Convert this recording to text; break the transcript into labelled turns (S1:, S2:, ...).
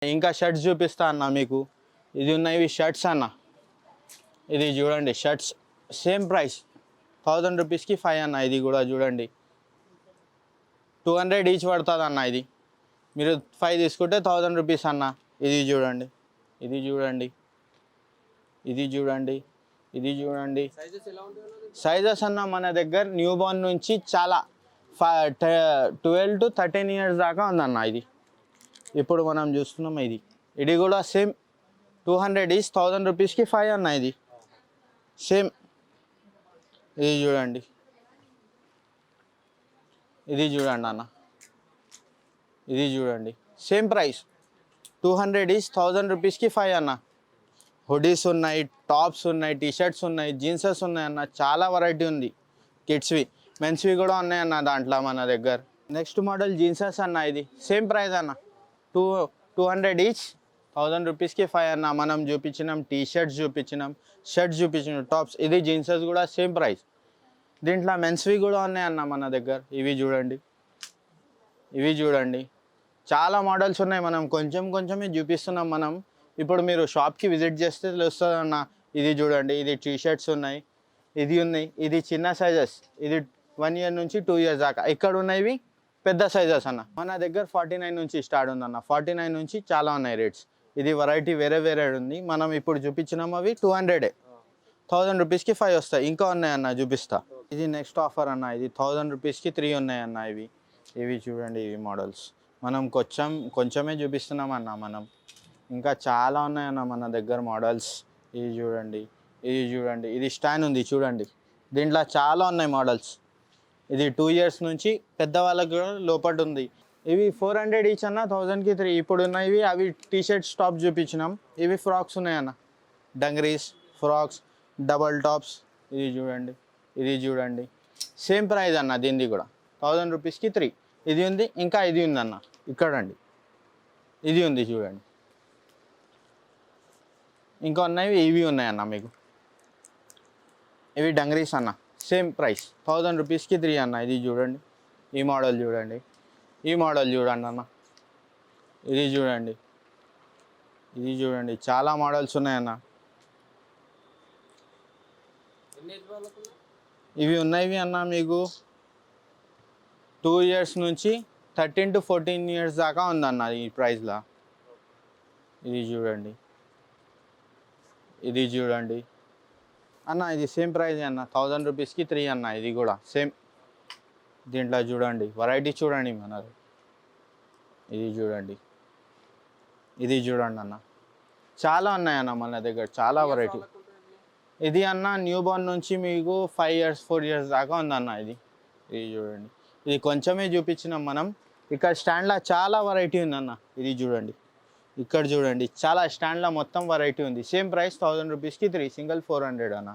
S1: ఇంకా షర్ట్స్ చూపిస్తా అన్న మీకు. ఇది ఉన్నాయి షర్ట్స్ అన్న. ఇది చూడండి షర్ట్స్ సేమ్ ప్రైస్ 1000 రూపీస్కి 5 అన్న. ఇది కూడా చూడండి 200 ఈచ్ పడుతుంది అన్న. ఇది మీరు 5 తీసుకుంటే 1000 రూపీస్ అన్న. ఇది చూడండి, ఇది చూడండి, ఇది చూడండి, ఇది చూడండి. సైజెస్ అన్న మన దగ్గర న్యూ బార్న్ నుంచి చాలా 12 to 13 ఇయర్స్ దాకా ఉందన్న. ఇది ఇప్పుడు మనం చూస్తున్నాం. ఇది కూడా సేమ్ 200 ఈచ్ 1000 రూపీస్కి 5 అన్న. ఇది సేమ్. ఇది చూడండి, ఇది చూడండి అన్న. ఇది చూడండి సేమ్ ప్రైస్ 200 ఈచ్ 1000 రూపీస్కి 5 అన్న. హుడీస్ ఉన్నాయి, టాప్స్ ఉన్నాయి, టీషర్ట్స్ ఉన్నాయి, జీన్సెస్ ఉన్నాయి అన్న. చాలా వెరైటీ ఉంది. కిడ్స్వి, మెన్స్వి కూడా ఉన్నాయి అన్న దాంట్లో మన దగ్గర. నెక్స్ట్ మోడల్ జీన్సెస్ అన్న. ఇది సేమ్ ప్రైస్ అన్న. 200 ఈచ్ 1000 రూపీస్కి 5 అన్న. మనం చూపించినాం టీషర్ట్స్, చూపించినాం షర్ట్స్, చూపించినాం టాప్స్. ఇది జీన్సెస్ కూడా సేమ్ ప్రైస్. దీంట్లో మెన్స్వి కూడా ఉన్నాయి అన్న మన దగ్గర. ఇవి చూడండి, ఇవి చూడండి. చాలా మోడల్స్ ఉన్నాయి. మనం కొంచెం కొంచెమే చూపిస్తున్నాం మనం. ఇప్పుడు మీరు షాప్కి విజిట్ చేస్తే తెలుస్తుంది అన్న. ఇది చూడండి, ఇది టీషర్ట్స్ ఉన్నాయి, ఇది ఉన్నాయి. ఇది చిన్న సైజెస్, ఇది 1 ఇయర్ నుంచి 2 ఇయర్స్ దాకా. ఇక్కడ ఉన్నవి పెద్ద సైజెస్ అన్న. మన దగ్గర 49 నుంచి స్టార్ట్ ఉందన్న. 49 నుంచి చాలా ఉన్నాయి రేట్స్. ఇది వెరైటీ వేరే వేరే ఉంది. మనం ఇప్పుడు చూపించినాం అవి 200. 1000 రూపీస్కి 5 వస్తాయి. ఇంకా ఉన్నాయన్న, చూపిస్తా. ఇది నెక్స్ట్ ఆఫర్ అన్న. ఇది 1000 రూపీస్కి 3 ఉన్నాయన్న. ఇవి చూడండి, ఇవి మోడల్స్. మనం కొంచెమే చూపిస్తున్నాం అన్న. మనం ఇంకా చాలా ఉన్నాయన్న మన దగ్గర మోడల్స్. ఇది చూడండి, ఇది చూడండి. ఇది స్టాండ్ ఉంది చూడండి. దీంట్లో చాలా ఉన్నాయి మోడల్స్. ఇది 2 ఇయర్స్ నుంచి పెద్దవాళ్ళకి కూడా లోపల ఉంది. ఇవి 400 ఈచ్ అన్న. 1000కి 3. ఇప్పుడు ఉన్నవి అవి టీషర్ట్స్, టాప్ చూపించినాం. ఇవి ఫ్రాక్స్ ఉన్నాయన్న. డంగ్రీస్, ఫ్రాక్స్, డబల్ టాప్స్. ఇది చూడండి, ఇది చూడండి. సేమ్ ప్రైస్ అన్న. దీనిది కూడా 1000 రూపీస్కి 3. ఇది ఉంది. ఇంకా ఇది ఉందన్న ఇక్కడండి. ఇది ఉంది చూడండి. ఇంకా ఉన్నాయి. ఇవి ఉన్నాయన్న మీకు. ఇవి డంగ్రీస్ అన్న. సేమ్ ప్రైస్ 1000 రూపీస్కి 3 అన్న. ఇది చూడండి, ఈ మోడల్ చూడండి, ఈ మోడల్ చూడండి అన్న. ఇది చూడండి, ఇది చూడండి. చాలా మోడల్స్ ఉన్నాయన్న. ఇవి ఉన్నవి అన్న మీకు 2 ఇయర్స్ నుంచి 13 to 14 ఇయర్స్ దాకా ఉందన్న ఈ ప్రైస్లో. ఇది చూడండి, ఇది చూడండి అన్న. ఇది సేమ్ ప్రైస్ అన్న. 1000 రూపీస్కి 3 అన్న. ఇది కూడా సేమ్. దీంట్లో చూడండి వెరైటీ చూడండి మనది. ఇది చూడండి, ఇది చూడండి అన్న. చాలా ఉన్నాయన్న మన దగ్గర, చాలా వెరైటీ. ఇది అన్న న్యూ బార్న్ నుంచి మీకు 5 ఇయర్స్ 4 ఇయర్స్ దాకా ఉందన్న. ఇది చూడండి. ఇది కొంచెమే చూపించినాం మనం. ఇక్కడ స్టాండ్లో చాలా వెరైటీ ఉందన్న. ఇది చూడండి, ఇక్కడ చూడండి. చాలా స్టాండ్లో మొత్తం వెరైటీ ఉంది. సేమ్ ప్రైస్ 1000 రూపీస్కి 3. సింగిల్ 400 అన్న.